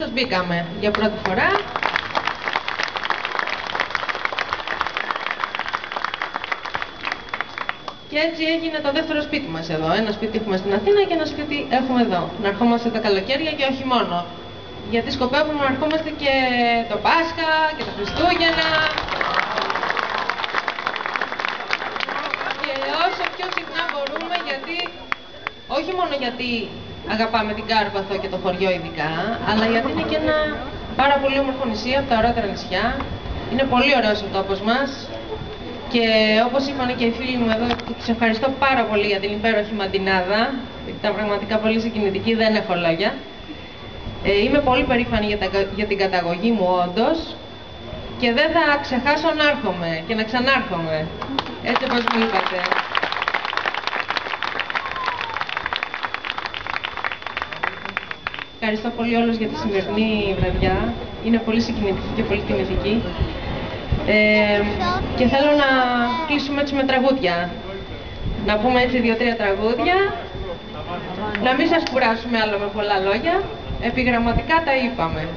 Σας μπήκαμε για πρώτη φορά. Και έτσι έγινε το δεύτερο σπίτι μας εδώ. Ένα σπίτι έχουμε στην Αθήνα και ένα σπίτι έχουμε εδώ. Να ερχόμαστε τα καλοκαίρια και όχι μόνο. Γιατί σκοπεύουμε να ερχόμαστε και το Πάσχα και τα Χριστούγεννα. Και όσο πιο συχνά μπορούμε, γιατί όχι μόνο γιατί αγαπάμε την Κάρπαθο και το χωριό ειδικά, αλλά γιατί είναι και ένα πάρα πολύ όμορφο νησί από τα ωραιότερα νησιά. Είναι πολύ ωραίος ο τόπος μας και όπως είπαν και οι φίλοι μου εδώ, τους ευχαριστώ πάρα πολύ για την υπέροχη μαντινάδα. Ήταν πραγματικά πολύ συγκινητική, δεν έχω λόγια. Είμαι πολύ περήφανη για την καταγωγή μου όντως και δεν θα ξεχάσω να έρχομαι και να ξανάρχομαι, έτσι όπως μου είπατε. Ευχαριστώ πολύ όλους για τη σημερινή βραδιά. Είναι πολύ συγκινητική και πολύ τιμητική. Και θέλω να κλείσουμε έτσι με τραγούδια. Να πούμε έτσι 2-3 τραγούδια. Να μην σας κουράσουμε άλλο με πολλά λόγια. Επιγραμματικά τα είπαμε.